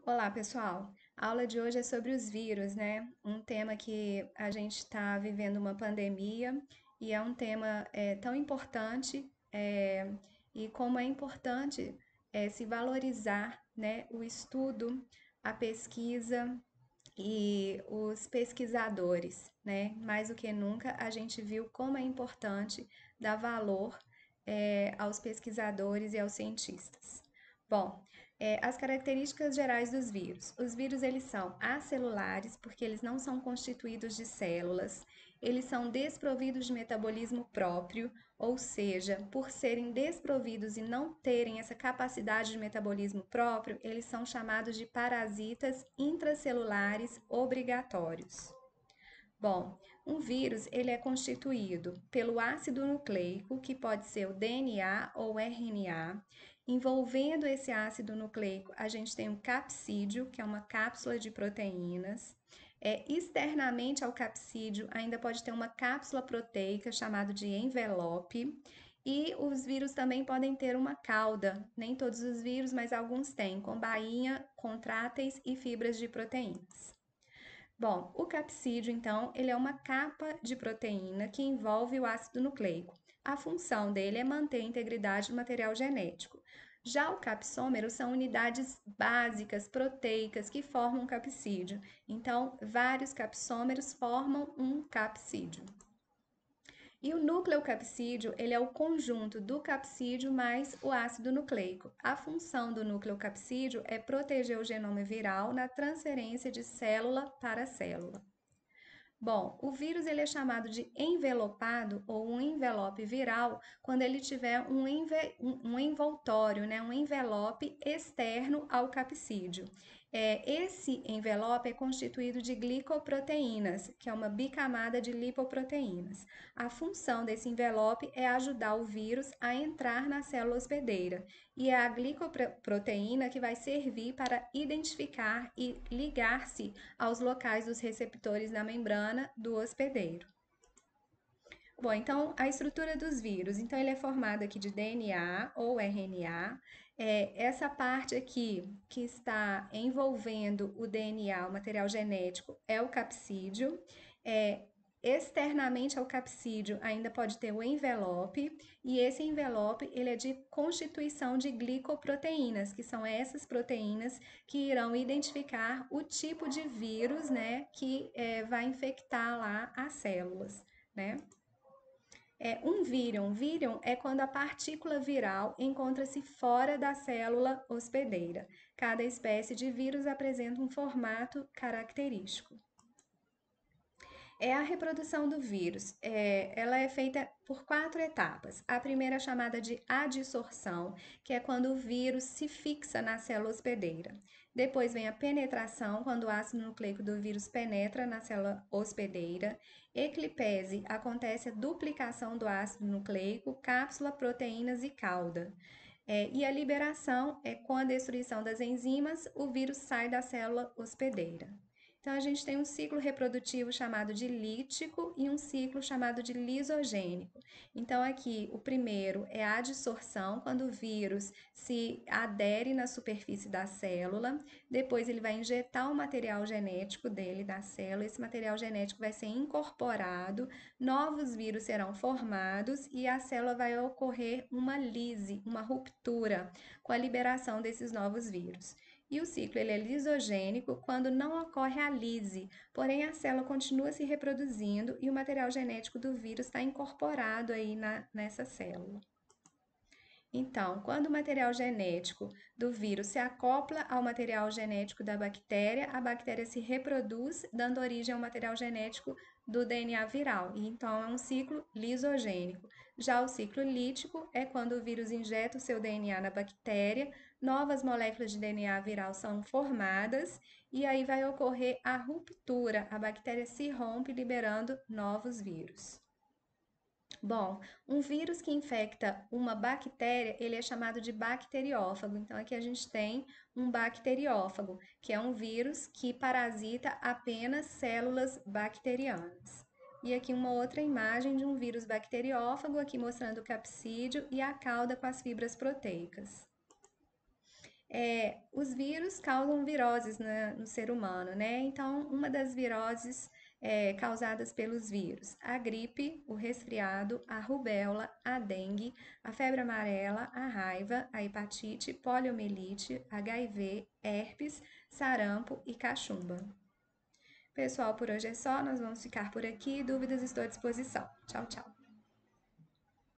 Olá, pessoal. A aula de hoje é sobre os vírus, né? Um tema que a gente está vivendo uma pandemia e é um tema tão importante e como é importante se valorizar, né, o estudo, a pesquisa e os pesquisadores, né? Mais do que nunca, a gente viu como é importante dar valor aos pesquisadores e aos cientistas. Bom, as características gerais dos vírus. Os vírus eles são acelulares porque eles não são constituídos de células. Eles são desprovidos de metabolismo próprio, ou seja, por serem desprovidos e não terem essa capacidade de metabolismo próprio, eles são chamados de parasitas intracelulares obrigatórios. Bom, um vírus ele é constituído pelo ácido nucleico, que pode ser o DNA ou RNA. Envolvendo esse ácido nucleico, a gente tem um capsídeo, que é uma cápsula de proteínas. Externamente ao capsídeo, ainda pode ter uma cápsula proteica, chamada de envelope. E os vírus também podem ter uma cauda, nem todos os vírus, mas alguns têm, com bainha, contráteis e fibras de proteínas. Bom, o capsídeo, então, ele é uma capa de proteína que envolve o ácido nucleico. A função dele é manter a integridade do material genético. Já o capsômero são unidades básicas proteicas que formam um capsídeo. Então, vários capsômeros formam um capsídeo. E o núcleo capsídeo, ele é o conjunto do capsídeo mais o ácido nucleico. A função do núcleo capsídeo é proteger o genoma viral na transferência de célula para célula. Bom, o vírus ele é chamado de envelopado ou um envelope viral quando ele tiver um envoltório, né, um envelope externo ao capsídeo. Esse envelope é constituído de glicoproteínas, que é uma bicamada de lipoproteínas. A função desse envelope é ajudar o vírus a entrar na célula hospedeira e é a glicoproteína que vai servir para identificar e ligar-se aos locais dos receptores na membrana do hospedeiro. Bom, então a estrutura dos vírus. Então, ele é formado aqui de DNA ou RNA. Essa parte aqui que está envolvendo o DNA, o material genético, é o capsídeo. É, Externamente ao capsídeo ainda pode ter o envelope, e esse envelope ele é de constituição de glicoproteínas, que são essas proteínas que irão identificar o tipo de vírus, né, que vai infectar lá as células, né? Vírion é quando a partícula viral encontra-se fora da célula hospedeira. Cada espécie de vírus apresenta um formato característico. A reprodução do vírus. Ela é feita por 4 etapas. A primeira é chamada de adsorção, que é quando o vírus se fixa na célula hospedeira. Depois vem a penetração, quando o ácido nucleico do vírus penetra na célula hospedeira. Eclipese, acontece a duplicação do ácido nucleico, cápsula, proteínas e cauda. E a liberação é com a destruição das enzimas, o vírus sai da célula hospedeira. Então, a gente tem um ciclo reprodutivo chamado de lítico e um ciclo chamado de lisogênico. Então, aqui, o primeiro é a adsorção, quando o vírus se adere na superfície da célula, depois ele vai injetar o material genético dele da célula, esse material genético vai ser incorporado, novos vírus serão formados e a célula vai ocorrer uma lise, uma ruptura, com a liberação desses novos vírus. E o ciclo ele é lisogênico quando não ocorre a lise, porém a célula continua se reproduzindo e o material genético do vírus está incorporado aí nessa célula. Então, quando o material genético do vírus se acopla ao material genético da bactéria, a bactéria se reproduz, dando origem ao material genético do DNA viral. E então, é um ciclo lisogênico. Já o ciclo lítico é quando o vírus injeta o seu DNA na bactéria, novas moléculas de DNA viral são formadas e aí vai ocorrer a ruptura. A bactéria se rompe, liberando novos vírus. Bom, um vírus que infecta uma bactéria, ele é chamado de bacteriófago. Então, aqui a gente tem um bacteriófago, que é um vírus que parasita apenas células bacterianas. E aqui uma outra imagem de um vírus bacteriófago, aqui mostrando o capsídeo e a cauda com as fibras proteicas. Os vírus causam viroses no ser humano, né? Então, uma das viroses causadas pelos vírus, a gripe, o resfriado, a rubéola, a dengue, a febre amarela, a raiva, a hepatite, poliomielite, HIV, herpes, sarampo e cachumba. Pessoal, por hoje é só, nós vamos ficar por aqui. Dúvidas estou à disposição. Tchau, tchau.